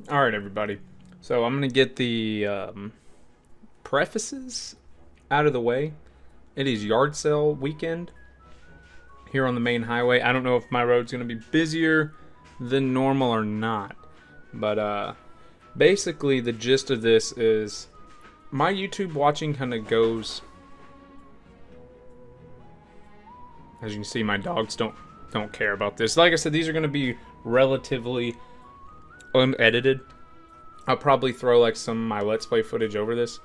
Alright, everybody. So I'm going to get the prefaces out of the way. It is yard sale weekend here on the main highway. I don't know if my road's going to be busier than normal or not. But basically, the gist of this is my YouTube watching kind of goes. As you can see, my dogs don't care about this. Like I said, these are going to be relatively unedited. I'll probably throw like some of my Let's Play footage over this.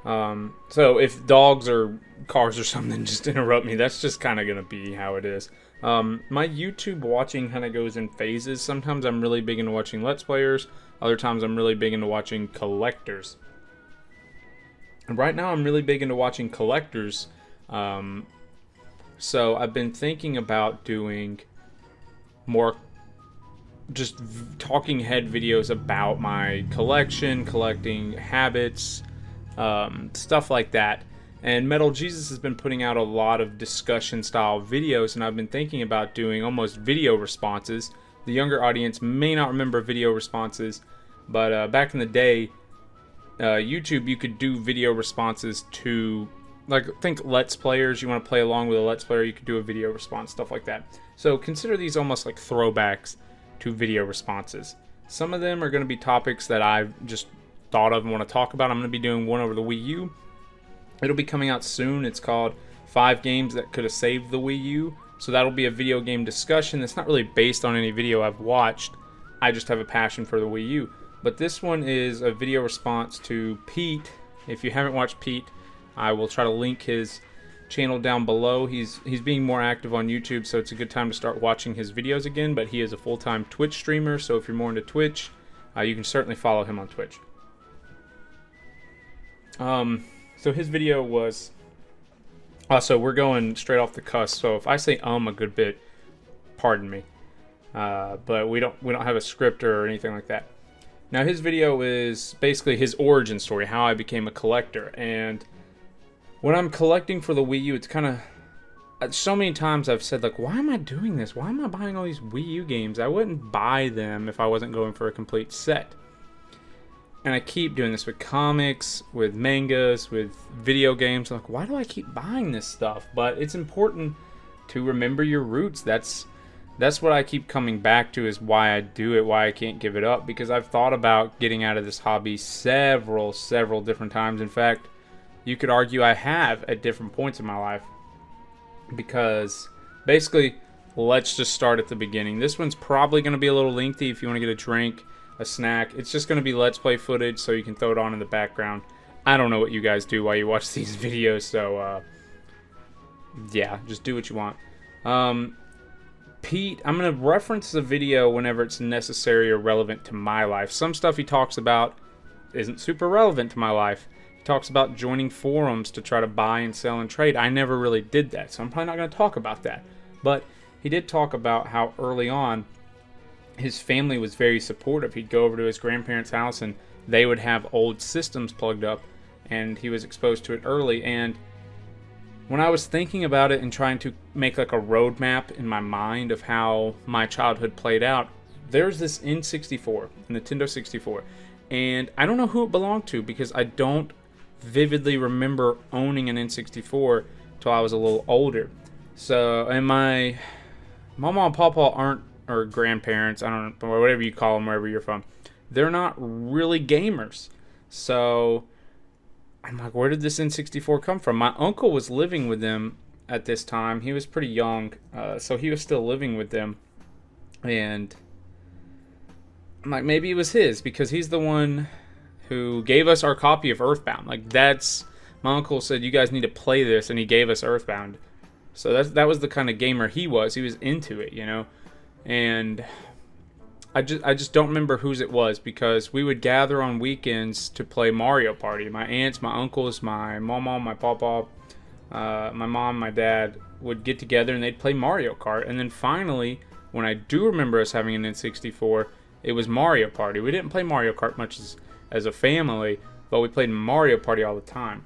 So if dogs or cars or something just interrupt me, that's just kind of going to be how it is. My YouTube watching kind of goes in phases. Sometimes I'm really big into watching Let's Players. Other times I'm really big into watching collectors. And right now I'm really big into watching collectors. So I've been thinking about doing more just talking head videos about my collection, collecting habits, stuff like that. And Metal Jesus has been putting out a lot of discussion style videos, and I've been thinking about doing almost video responses. The younger audience may not remember video responses, but back in the day, YouTube, you could do video responses to, like, think Let's Players. You want to play along with a Let's Player, you could do a video response, stuff like that. So consider these almost like throwbacks to video responses. Some of them are going to be topics that I've just thought of and want to talk about. I'm going to be doing one over the Wii U. It'll be coming out soon. It's called 5 Games That Could Have Saved the Wii U. So that'll be a video game discussion that's not really based on any video I've watched. I just have a passion for the Wii U. But this one is a video response to Pete. If you haven't watched Pete, I will try to link his channel down below. He's being more active on YouTube, so it's a good time to start watching his videos again. But he is a full-time Twitch streamer, so if you're more into Twitch, you can certainly follow him on Twitch. So his video was. So we're going straight off the cusp. So if I say a good bit, pardon me. But we don't have a script or anything like that. Now his video is basically his origin story, how I became a collector. And when I'm collecting for the Wii U, it's kind of, so many times I've said, like, why am I doing this? Why am I buying all these Wii U games? I wouldn't buy them if I wasn't going for a complete set. And I keep doing this with comics, with mangas, with video games. I'm like, why do I keep buying this stuff? But it's important to remember your roots. That's what I keep coming back to, is why I do it, why I can't give it up. Because I've thought about getting out of this hobby several different times. In fact, you could argue I have at different points in my life. Because basically, let's just start at the beginning. This one's probably going to be a little lengthy if you want to get a drink, a snack. It's just going to be Let's Play footage, so you can throw it on in the background. I don't know what you guys do while you watch these videos, so yeah, just do what you want. Pete, I'm going to reference the video whenever it's necessary or relevant to my life. Some stuff he talks about isn't super relevant to my life. He talks about joining forums to try to buy and sell and trade. I never really did that, so I'm probably not going to talk about that. But he did talk about how early on his family was very supportive. He'd go over to his grandparents' house and they would have old systems plugged up, and he was exposed to it early. And when I was thinking about it and trying to make like a roadmap in my mind of how my childhood played out, there's this N64, Nintendo 64, and I don't know who it belonged to because I don't vividly remember owning an N64 till I was a little older. So, and my mama and papa aren't, or grandparents, I don't know, whatever you call them, wherever you're from, they're not really gamers. So I'm like, where did this N64 come from? My uncle was living with them at this time. He was pretty young, so he was still living with them. And I'm like, maybe it was his, because he's the one who gave us our copy of Earthbound. Like, that's, my uncle said, you guys need to play this, and he gave us Earthbound. So that was the kind of gamer he was. He was into it, you know. And I just don't remember whose it was, because we would gather on weekends to play Mario Party. My aunts, my uncles, my mama, my papa, my mom, my dad would get together and they'd play Mario Kart. And then finally, when I do remember us having an N64, it was Mario Party. We didn't play Mario Kart much as a family, but we played Mario Party all the time.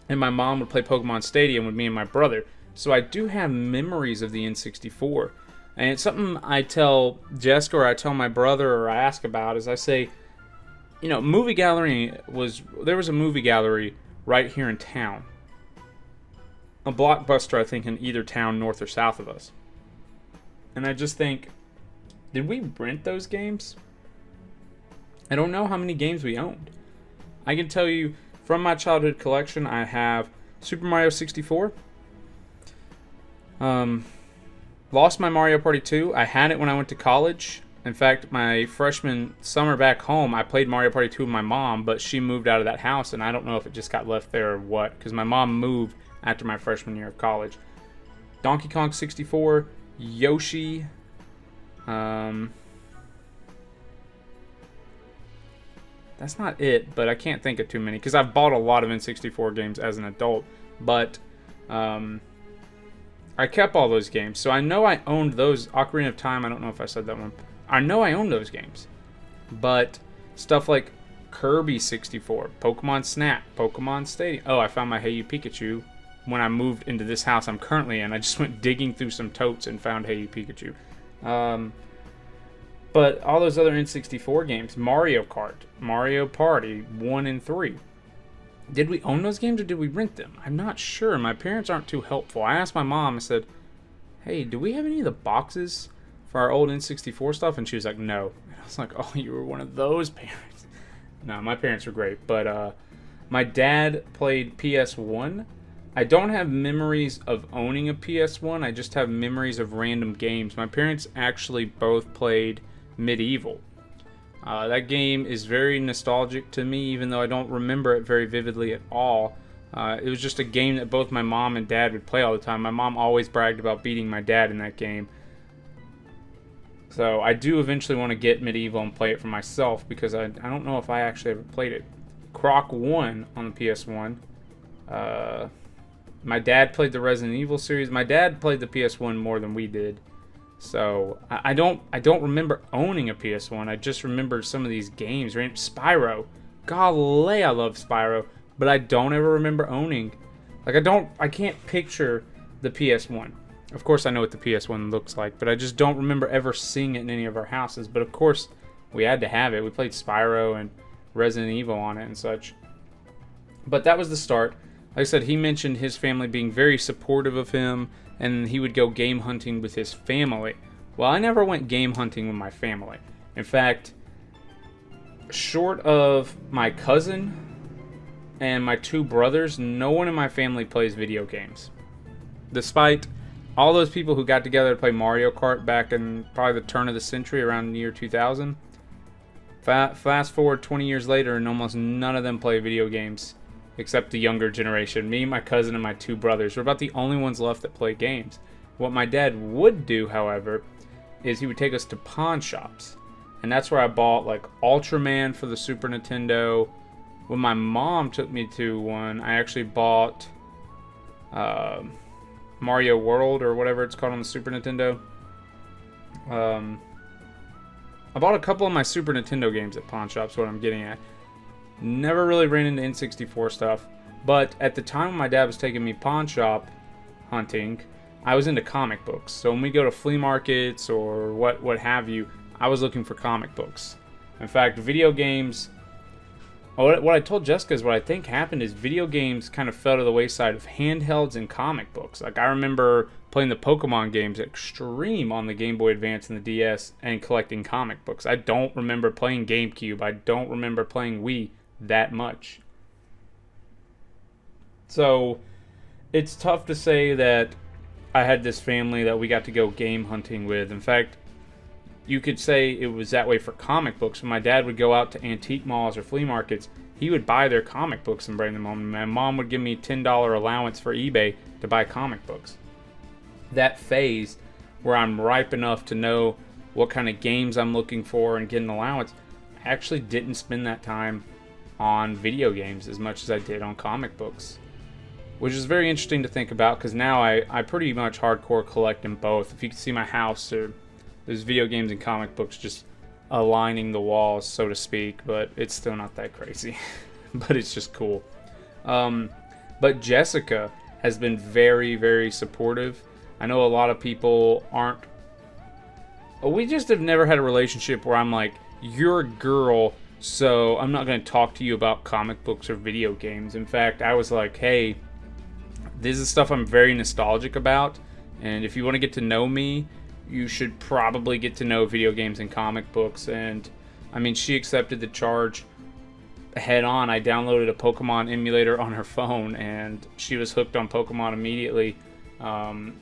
And my mom would play Pokemon Stadium with me and my brother. So I do have memories of the N64. And it's something I tell Jessica, or I tell my brother, or I ask about, is I say, there was a movie gallery right here in town. A Blockbuster, I think, in either town, north or south of us. And I just think, did we rent those games? I don't know how many games we owned. I can tell you, from my childhood collection, I have Super Mario 64. Lost my Mario Party 2. I had it when I went to college. In fact, my freshman summer back home, I played Mario Party 2 with my mom, but she moved out of that house, and I don't know if it just got left there or what, because my mom moved after my freshman year of college. Donkey Kong 64, Yoshi, that's not it, but I can't think of too many, because I've bought a lot of N64 games as an adult, but I kept all those games, so I know I owned those. Ocarina of Time, I don't know if I said that one. I know I owned those games. But stuff like Kirby 64, Pokemon Snap, Pokemon Stadium. Oh, I found my Hey You Pikachu when I moved into this house I'm currently in. I just went digging through some totes and found Hey You Pikachu. But all those other N64 games, Mario Kart, Mario Party 1 and 3. Did we own those games or did we rent them? I'm not sure. My parents aren't too helpful. I asked my mom, I said, hey, do we have any of the boxes for our old N64 stuff? And she was like, no. And I was like, oh, you were one of those parents. No, my parents were great. But my dad played PS1. I don't have memories of owning a PS1. I just have memories of random games. My parents actually both played Medieval. That game is very nostalgic to me, even though I don't remember it very vividly at all. It was just a game that both my mom and dad would play all the time. My mom always bragged about beating my dad in that game. So I do eventually want to get Medieval and play it for myself, because I don't know if I actually ever played it. Croc 1 on the PS1. My dad played the Resident Evil series. My dad played the PS1 more than we did. So I don't remember owning a PS1. I just remember some of these games. Spyro, golly, I love Spyro, but I don't ever remember owning. I can't picture the PS1. Of course, I know what the PS1 looks like, but I just don't remember ever seeing it in any of our houses. But of course, we had to have it. We played Spyro and Resident Evil on it and such. But that was the start. Like I said, he mentioned his family being very supportive of him, and he would go game hunting with his family. Well, I never went game hunting with my family. In fact, short of my cousin and my two brothers, no one in my family plays video games. Despite all those people who got together to play Mario Kart back in probably the turn of the century, around the year 2000. Fast forward 20 years later, and almost none of them play video games. Except the younger generation. Me, my cousin, and my two brothers. We're about the only ones left that play games. What my dad would do, however, is he would take us to pawn shops. And that's where I bought, like, Ultraman for the Super Nintendo. When my mom took me to one, I actually bought Mario World, or whatever it's called on the Super Nintendo. I bought a couple of my Super Nintendo games at pawn shops, what I'm getting at. Never really ran into N64 stuff, but at the time when my dad was taking me pawn shop hunting, I was into comic books. So when we go to flea markets or what have you, I was looking for comic books. In fact, video games, what I told Jessica is what I think happened is video games kind of fell to the wayside of handhelds and comic books. Like, I remember playing the Pokemon games Extreme on the Game Boy Advance and the DS and collecting comic books. I don't remember playing GameCube. I don't remember playing Wii that much. So it's tough to say that I had this family that we got to go game hunting with. In fact, you could say it was that way for comic books. When my dad would go out to antique malls or flea markets, he would buy their comic books and bring them home. My mom would give me a $10 allowance for eBay to buy comic books. That phase where I'm ripe enough to know what kind of games I'm looking for and get an allowance, I actually didn't spend that time on video games as much as I did on comic books, which is very interesting to think about, because now I pretty much hardcore collect them both. If you can see my house, there's video games and comic books just aligning the walls, so to speak, but it's still not that crazy. But it's just cool. But Jessica has been very, very supportive. I know a lot of people aren't we just have never had a relationship where I'm like, you're a girl, so I'm not going to talk to you about comic books or video games. In fact, I was like, hey, this is stuff I'm very nostalgic about, and if you want to get to know me, you should probably get to know video games and comic books. And I mean, she accepted the charge head on. I downloaded a Pokemon emulator on her phone, and she was hooked on Pokemon immediately.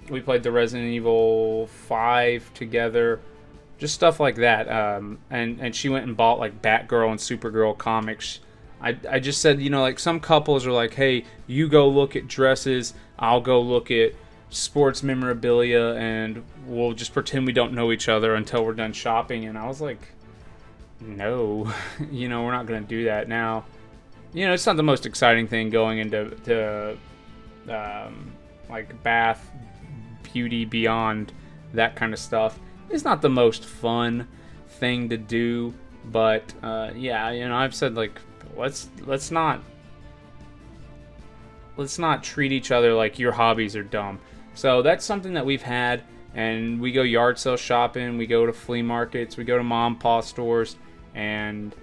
We played the Resident Evil 5 together, just stuff like that. And she went and bought like Batgirl and Supergirl comics. I just said, you know, like some couples are like, hey, you go look at dresses, I'll go look at sports memorabilia, and we'll just pretend we don't know each other until we're done shopping. And I was like, no, you know, we're not going to do that. Now, you know, it's not the most exciting thing going into like bath, beauty, beyond, that kind of stuff. It's not the most fun thing to do, but yeah, you know, I've said like, let's not treat each other like your hobbies are dumb. So that's something that we've had, and we go yard sale shopping, we go to flea markets, we go to mom and pop stores, and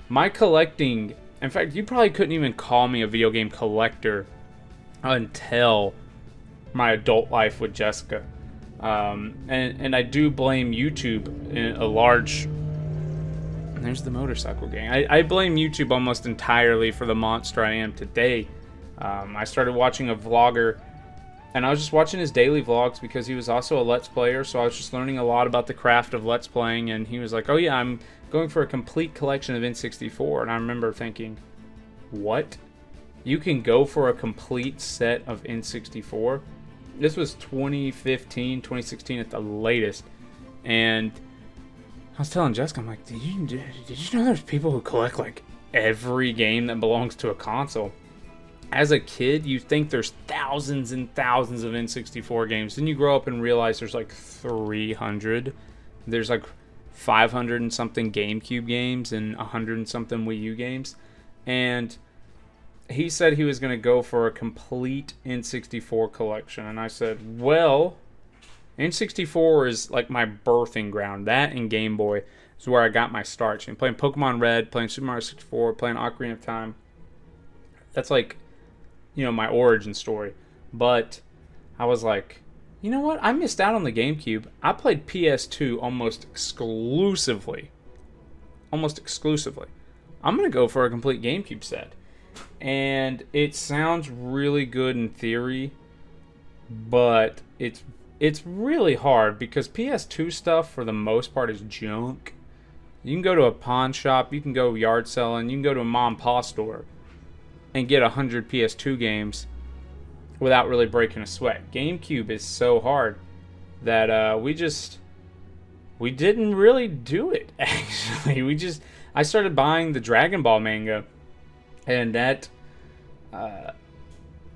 my collecting, in fact, you probably couldn't even call me a video game collector until my adult life with Jessica. And I do blame YouTube in a large... There's the motorcycle gang. I blame YouTube almost entirely for the monster I am today. I started watching a vlogger, and I was just watching his daily vlogs because he was also a Let's Player, so I was just learning a lot about the craft of Let's Playing, and he was like, oh yeah, I'm going for a complete collection of N64, and I remember thinking, what? You can go for a complete set of N64? This was 2015, 2016 at the latest, and I was telling Jessica, I'm like, did you know there's people who collect like every game that belongs to a console? As a kid, you think there's thousands and thousands of N64 games. Then you grow up and realize there's like 300. There's like 500 and something GameCube games and 100 and something Wii U games. And he said he was going to go for a complete N64 collection. And I said, well, N64 is like my birthing ground. That and Game Boy is where I got my start. You know, playing Pokemon Red, playing Super Mario 64, playing Ocarina of Time. That's like, you know, my origin story. But I was like, you know what? I missed out on the GameCube. I played PS2 almost exclusively. I'm going to go for a complete GameCube set. And it sounds really good in theory, but it's really hard because PS2 stuff for the most part is junk. You can go to a pawn shop, you can go yard selling, you can go to a mom and pop store and get 100 PS2 games without really breaking a sweat. GameCube is so hard that we didn't really do it, actually. I started buying the Dragon Ball manga, and that,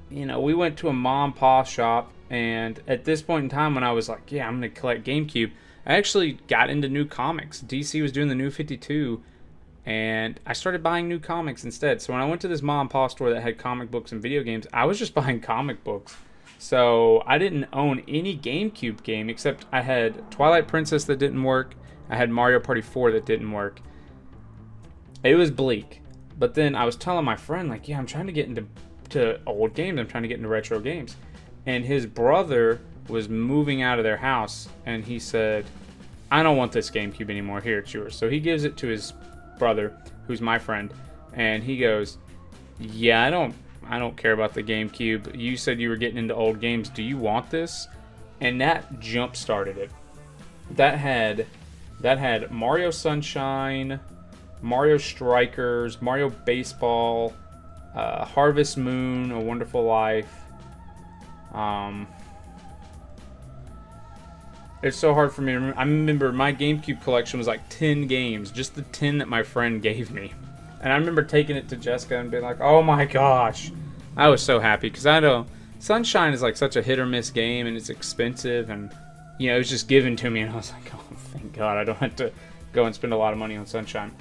you know, we went to a mom and pop shop, and at this point in time when I was like, yeah, I'm going to collect GameCube, I actually got into new comics. DC was doing the New 52, and I started buying new comics instead. So when I went to this mom and pop store that had comic books and video games, I was just buying comic books. So I didn't own any GameCube game, except I had Twilight Princess that didn't work. I had Mario Party 4 that didn't work. It was bleak. But then I was telling my friend, like, yeah, I'm trying to get into old games. I'm trying to get into retro games. And his brother was moving out of their house, and he said, I don't want this GameCube anymore. Here, it's yours. So he gives it to his brother, who's my friend, and he goes, yeah, I don't care about the GameCube. You said you were getting into old games. Do you want this? And that jump started it. That had Mario Sunshine, Mario Strikers, Mario Baseball, Harvest Moon, A Wonderful Life. It's so hard for me to remember. I remember my GameCube collection was like 10 games, just the 10 that my friend gave me. And I remember taking it to Jessica and being like, oh my gosh. I was so happy because I know Sunshine is like such a hit or miss game, and it's expensive, and you know, it was just given to me, and I was like, oh, thank God I don't have to go and spend a lot of money on Sunshine.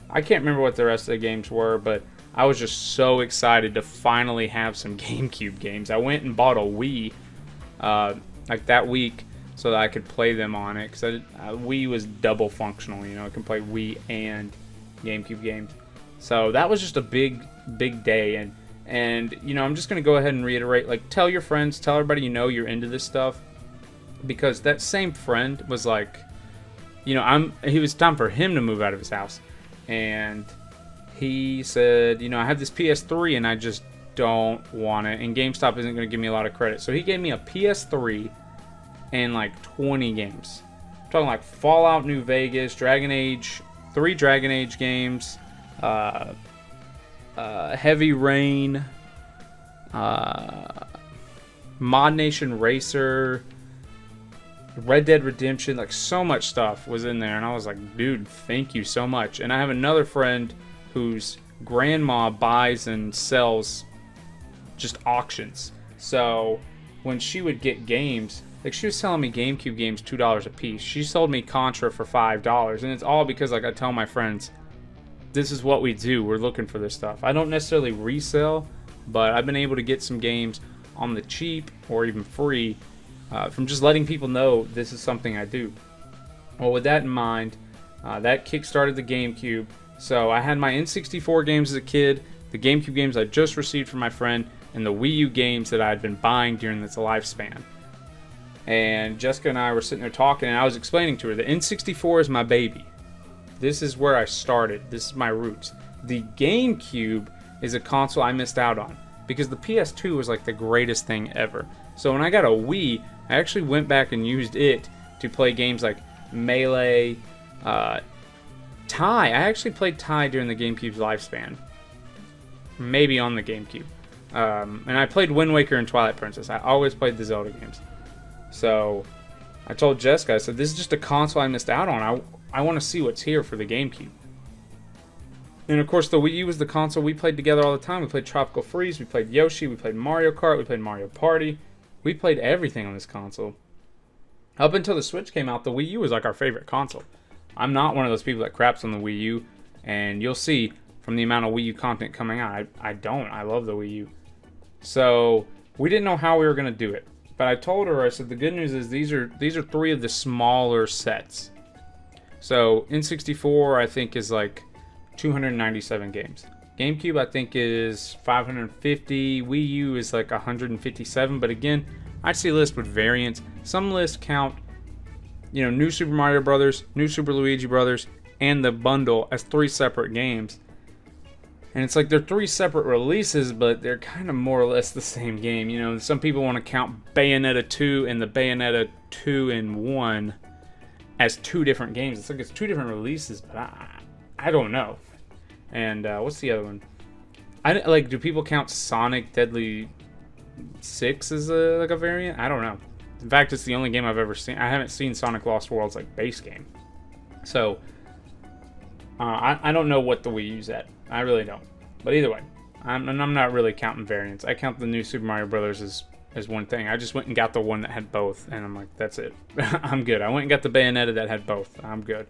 I can't remember what the rest of the games were, but I was just so excited to finally have some GameCube games. I went and bought a Wii like that week. so that I could play them on it, because Wii was double functional. You know, it can play Wii and GameCube games. So that was just a big day, and you know, I'm just gonna go ahead and reiterate, like, tell your friends, tell everybody you know you're into this stuff, because that same friend was like, you know, it was time for him to move out of his house, and he said, you know, I have this PS3 and I just don't want it, and GameStop isn't going to give me a lot of credit. So he gave me a PS3 and like 20 games. I'm talking like Fallout New Vegas, Dragon Age, 3 Dragon Age games, Heavy Rain, Mod Nation Racer, Red Dead Redemption, like so much stuff was in there, and I was like, dude, thank you so much. And I have another friend whose grandma buys and sells just auctions. So when she would get games, like she was selling me GameCube games $2 a piece. She sold me Contra for $5, and it's all because, like, I tell my friends, this is what we do. We're looking for this stuff. I don't necessarily resell, but I've been able to get some games on the cheap or even free from just letting people know this is something I do. Well, with that in mind, that kick-started the GameCube. So I had my N64 games as a kid, the GameCube games I just received from my friend, and the Wii U games that I had been buying during this lifespan. And Jessica and I were sitting there talking, and I was explaining to her, the N64 is my baby. This is where I started. This is my roots. The GameCube is a console I missed out on, because the PS2 was like the greatest thing ever. So when I got a Wii, I actually went back and used it to play games like Melee, Ty. I actually played Ty during the GameCube's lifespan. Maybe on the GameCube. And I played Wind Waker and Twilight Princess. I always played the Zelda games. So I told Jessica, I said, this is just a console I missed out on. I want to see what's here for the GameCube. And of course, the Wii U was the console we played together all the time. We played Tropical Freeze, we played Yoshi, we played Mario Kart, we played Mario Party. We played everything on this console. Up until the Switch came out, the Wii U was like our favorite console. I'm not one of those people that craps on the Wii U, and you'll see from the amount of Wii U content coming out, I don't. I love the Wii U. So we didn't know how we were going to do it. But I told her, I said, the good news is these are 3 of the smaller sets. So N64, I think, is like 297 games. GameCube, I think, is 550. Wii U is like 157. But again, I see lists with variants. Some lists count, you know, New Super Mario Brothers, New Super Luigi Brothers, and the bundle as 3 separate games. And it's like they're 3 separate releases, but they're kind of more or less the same game. You know, some people want to count Bayonetta 2 and the Bayonetta 2 in 1 as 2 different games. It's like it's 2 different releases, but I don't know. And what's the other one? Do people count Sonic Deadly 6 as like a variant? I don't know. In fact, it's the only game I've ever seen. I haven't seen Sonic Lost World's like base game. So I don't know what the Wii U's at. I really don't. But either way, I'm not really counting variants. I count the New Super Mario Brothers as one thing. I just went and got the one that had both, and I'm like, that's it. I'm good. I went and got the Bayonetta that had both. I'm good.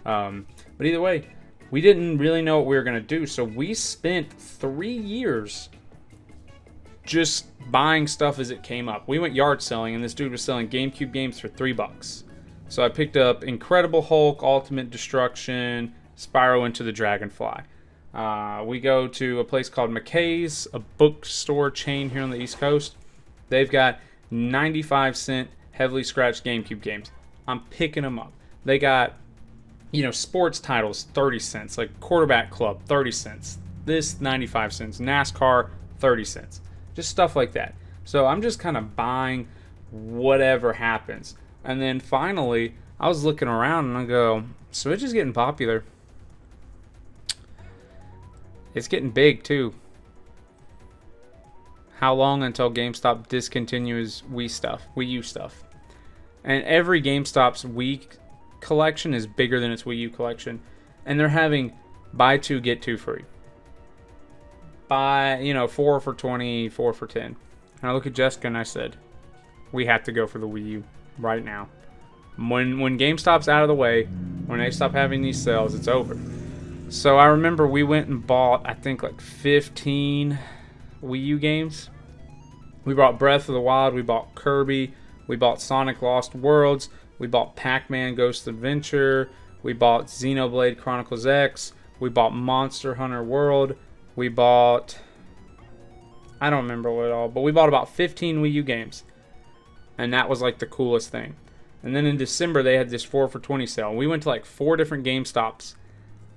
But either way, we didn't really know what we were going to do, so we spent 3 years just buying stuff as it came up. We went yard selling, and this dude was selling GameCube games for $3. So I picked up Incredible Hulk, Ultimate Destruction, Spyro Into the Dragonfly. We go to a place called McKay's, a bookstore chain here on the East Coast. They've got 95-cent heavily scratched GameCube games. I'm picking them up. They got, you know, sports titles, 30 cents, like Quarterback Club, 30 cents. This, 95 cents. NASCAR, 30 cents. Just stuff like that. So I'm just kind of buying whatever happens. And then finally, I was looking around and I go, Switch is getting popular. It's getting big too. How long until GameStop discontinues Wii U stuff? And every GameStop's Wii collection is bigger than its Wii U collection. And they're having buy 2, get 2 free. Buy, 4 for 20, 4 for 10. And I look at Jessica and I said, we have to go for the Wii U right now. When GameStop's out of the way, when they stop having these sales, it's over. So I remember we went and bought, I think, like 15 Wii U games. We bought Breath of the Wild, we bought Kirby, We bought Sonic Lost Worlds. We bought Pac-Man Ghost Adventure. We bought Xenoblade Chronicles X. We bought Monster Hunter World. We bought... I don't remember what all, but we bought about 15 Wii U games. And that was like the coolest thing. And then in December, they had this 4 for $20 sale. We went to like 4 different GameStops.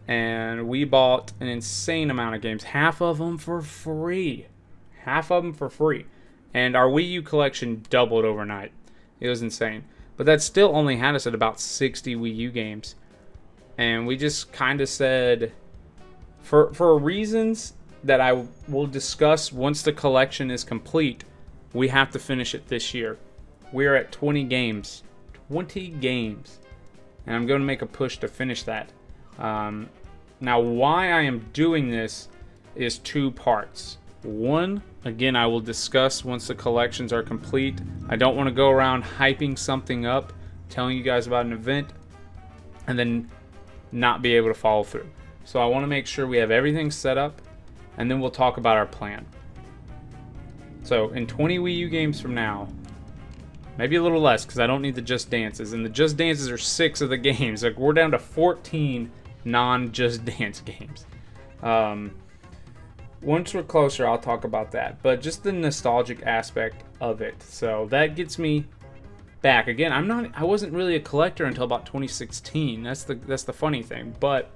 And we bought an insane amount of games. Half of them for free. Half of them for free. And our Wii U collection doubled overnight. It was insane. But that still only had us at about 60 Wii U games. And we just kind of said, for reasons that I will discuss once the collection is complete, we have to finish it this year. We're at 20 games. 20 games. And I'm going to make a push to finish that. Now, why I am doing this is 2 parts. One, again, I will discuss once the collections are complete. I don't want to go around hyping something up, telling you guys about an event, and then not be able to follow through. So I want to make sure we have everything set up, and then we'll talk about our plan. So in 20 Wii U games from now, maybe a little less because I don't need the Just Dances, and the Just Dances are 6 of the games. Like, we're down to 14 non-Just Dance games. Once we're closer, I'll talk about that. But just the nostalgic aspect of it. So that gets me back. Again, I wasn't really a collector until about 2016. That's the funny thing. But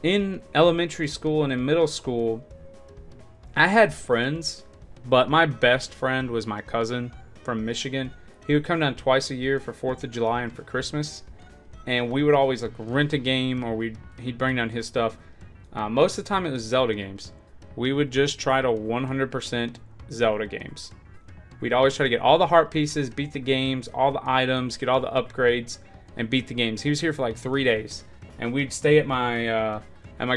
in elementary school and in middle school, I had friends, but my best friend was my cousin from Michigan. He would come down twice a year for 4th of July and for Christmas. And we would always like rent a game, or he'd bring down his stuff. Most of the time it was Zelda games. We would just try to 100% Zelda games. We'd always try to get all the heart pieces, beat the games, all the items, get all the upgrades, and beat the games. He was here for like 3 days, and we'd stay at my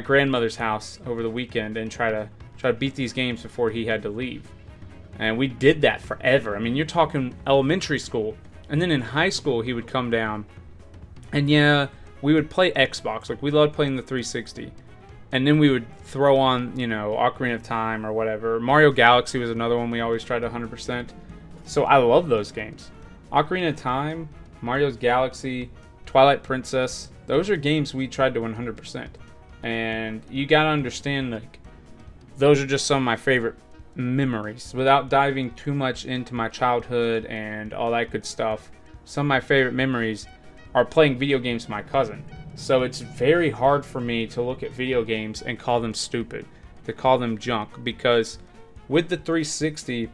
grandmother's house over the weekend and try to beat these games before he had to leave. And we did that forever. I mean, you're talking elementary school, and then in high school he would come down, and yeah, we would play Xbox. Like, we loved playing the 360. And then we would throw on, Ocarina of Time or whatever. Mario Galaxy was another one we always tried to 100%. So I love those games. Ocarina of Time, Mario's Galaxy, Twilight Princess. Those are games we tried to 100%. And you gotta understand, like, those are just some of my favorite memories. Without diving too much into my childhood and all that good stuff, some of my favorite memories are playing video games with my cousin. So it's very hard for me to look at video games and call them stupid, to call them junk, because with the 360,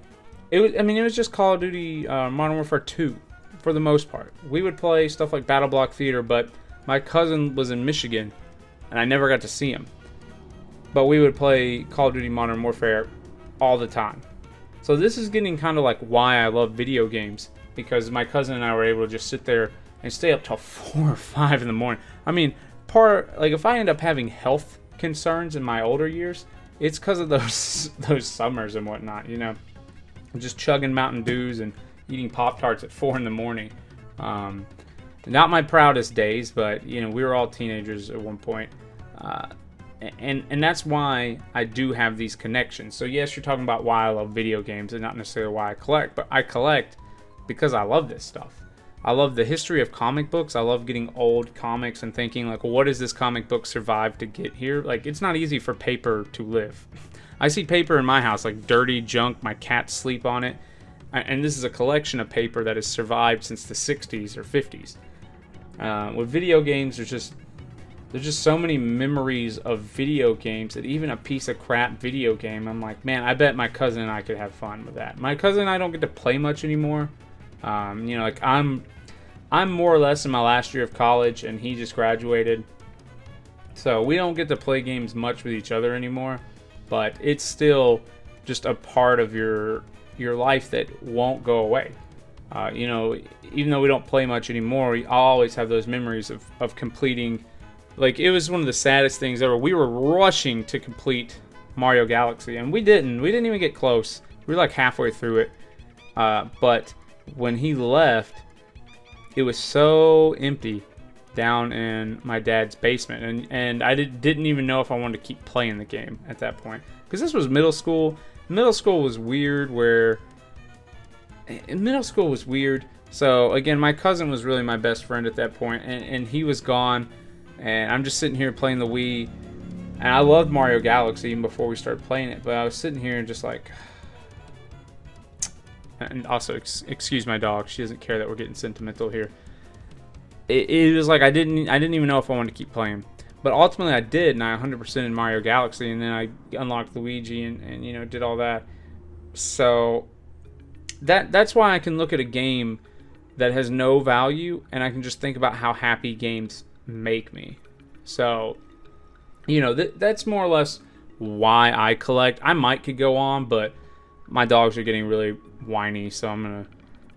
it was just Call of Duty Modern Warfare 2 for the most part. We would play stuff like Battle Block Theater, but my cousin was in Michigan, and I never got to see him. But we would play Call of Duty Modern Warfare all the time. So this is getting kind of like why I love video games, because my cousin and I were able to just sit there and stay up till 4 or 5 in the morning. I mean, if I end up having health concerns in my older years, it's because of those summers and whatnot, just chugging Mountain Dews and eating Pop-Tarts at 4 in the morning. Not my proudest days, but we were all teenagers at one point, and that's why I do have these connections. So yes, you're talking about why I love video games and not necessarily why I collect, but I collect because I love this stuff. I love the history of comic books. I love getting old comics and thinking, like, well, what does this comic book survive to get here? Like, it's not easy for paper to live. I see paper in my house, like dirty junk. My cats sleep on it. And this is a collection of paper that has survived since the 60s or 50s. With video games, there's just so many memories of video games that even a piece of crap video game, I'm like, man, I bet my cousin and I could have fun with that. My cousin and I don't get to play much anymore. I'm more or less in my last year of college, and he just graduated, so we don't get to play games much with each other anymore. But it's still just a part of your life that won't go away. Even though we don't play much anymore, we always have those memories of completing. Like, it was one of the saddest things ever. We were rushing to complete Mario Galaxy, and we didn't even get close. We were like halfway through it, but when he left, it was so empty down in my dad's basement, and I didn't even know if I wanted to keep playing the game at that point, because this was middle school. Middle school was weird, where middle school was weird. So again, my cousin was really my best friend at that point, and he was gone, and I'm just sitting here playing the Wii, and I loved Mario Galaxy even before we started playing it, but I was sitting here and just like, and also excuse my dog, she doesn't care that we're getting sentimental here. It was like I didn't even know if I wanted to keep playing, but ultimately I did, and I 100% in Mario Galaxy, and then I unlocked Luigi and you know, did all that. So that's why I can look at a game that has no value, and I can just think about how happy games make me. So, you know, that's more or less why I collect. I could go on, but my dogs are getting really whiny, so I'm gonna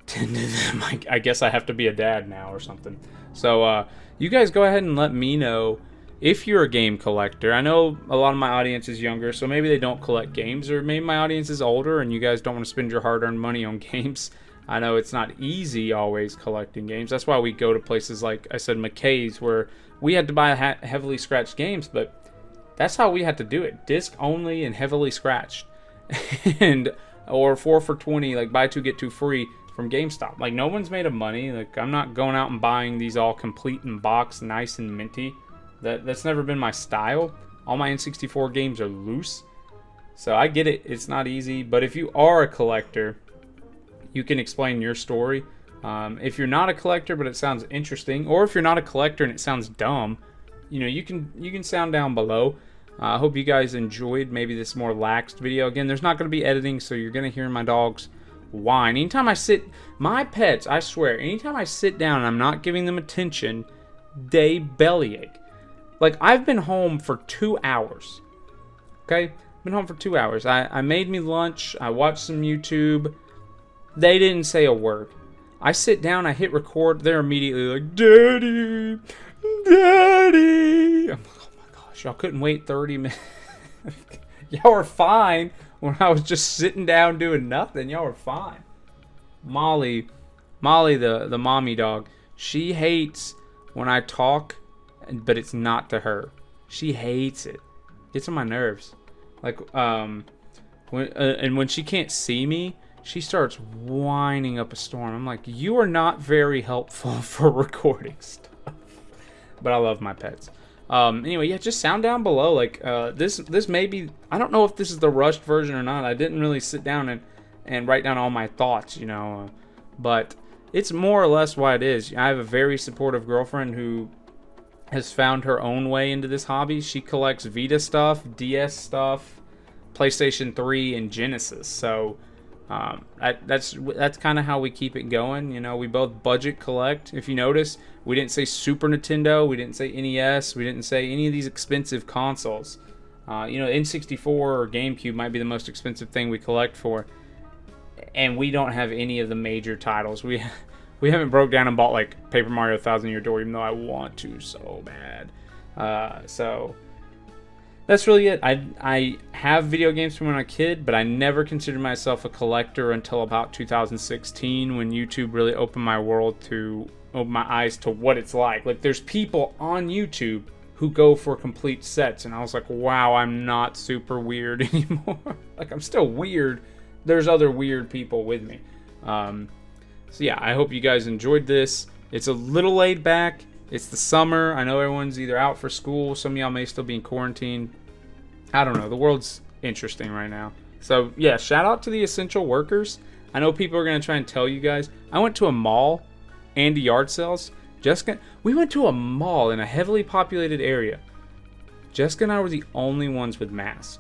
tend to them. I guess I have to be a dad now or something. So, you guys go ahead and let me know if you're a game collector. I know a lot of my audience is younger, so maybe they don't collect games, or maybe my audience is older and you guys don't want to spend your hard-earned money on games. I know it's not easy always collecting games. That's why we go to places like I said, McKay's, where we had to buy heavily scratched games, but that's how we had to do it. Disc only and heavily scratched. And or 4 for $20, like buy 2 get 2 free from GameStop. Like, no one's made of money. Like, I'm not going out and buying these all complete in box, nice and minty. That's never been my style. All my N64 games are loose. So I get it. It's not easy. But if you are a collector, you can explain your story. If you're not a collector but it sounds interesting, or if you're not a collector and it sounds dumb, you know, you can sound down below. I hope you guys enjoyed maybe this more laxed video. Again, there's not going to be editing, so you're going to hear my dogs whine. Anytime I sit, my pets, I swear, anytime I sit down and I'm not giving them attention, they bellyache. Like, I've been home for 2 hours. Okay? Been home for 2 hours. I made me lunch. I watched some YouTube. They didn't say a word. I sit down, I hit record, they're immediately like, Daddy, Daddy. I'm like, oh my gosh, y'all couldn't wait 30 minutes. Y'all were fine when I was just sitting down doing nothing. Y'all were fine. Molly, the mommy dog, she hates when I talk, but it's not to her. She hates it. Gets on my nerves. Like, when she can't see me, she starts whining up a storm. I'm like, you are not very helpful for recording stuff. But I love my pets. Anyway, yeah, just sound down below. Like, this may be, I don't know if this is the rushed version or not. I didn't really sit down and write down all my thoughts, you know. But it's more or less why it is. I have a very supportive girlfriend who has found her own way into this hobby. She collects Vita stuff, DS stuff, PlayStation 3, and Genesis. So that's kind of how we keep it going. You know, we both budget collect. If you notice, we didn't say Super Nintendo, we didn't say NES, we didn't say any of these expensive consoles. You know, N64 or GameCube might be the most expensive thing we collect for, and we don't have any of the major titles. We haven't broke down and bought like Paper Mario Thousand Year Door, even though I want to so bad. So that's really it. I have video games from when I was a kid, but I never considered myself a collector until about 2016, when YouTube really opened my eyes to what it's like. Like, there's people on YouTube who go for complete sets, and I was like, wow, I'm not super weird anymore. Like, I'm still weird. There's other weird people with me. So yeah, I hope you guys enjoyed this. It's a little laid back. It's the summer. I know everyone's either out for school. Some of y'all may still be in quarantine. I don't know. The world's interesting right now. So yeah, shout out to the essential workers. I know people are going to try and tell you guys. I went to a mall and yard sales. We went to a mall in a heavily populated area. Jessica and I were the only ones with masks.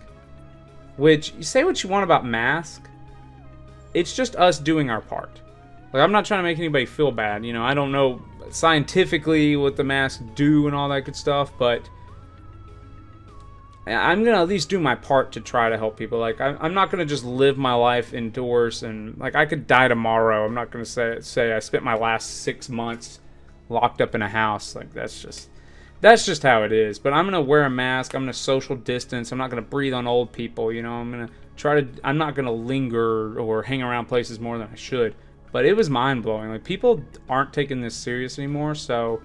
Which, you say what you want about masks, it's just us doing our part. Like, I'm not trying to make anybody feel bad. You know, I don't know scientifically what the masks do and all that good stuff, but I'm going to at least do my part to try to help people. Like, I'm not going to just live my life indoors and, like, I could die tomorrow. I'm not going to say I spent my last 6 months locked up in a house. Like, that's just how it is. But I'm going to wear a mask. I'm going to social distance. I'm not going to breathe on old people. You know, I'm not going to linger or hang around places more than I should. But it was mind-blowing. Like, people aren't taking this serious anymore, so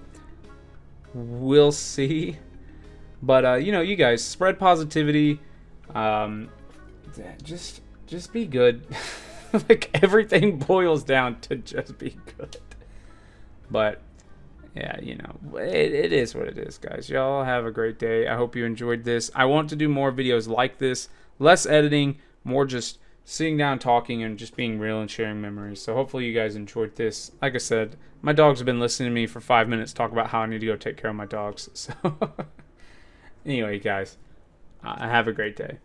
we'll see. But, you know, you guys, spread positivity. Just be good. Like, everything boils down to just be good. But yeah, you know, it is what it is, guys. Y'all have a great day. I hope you enjoyed this. I want to do more videos like this, less editing, more just sitting down, talking, and just being real and sharing memories. So hopefully you guys enjoyed this. Like I said, my dogs have been listening to me for 5 minutes talk about how I need to go take care of my dogs. So anyway, guys, have a great day.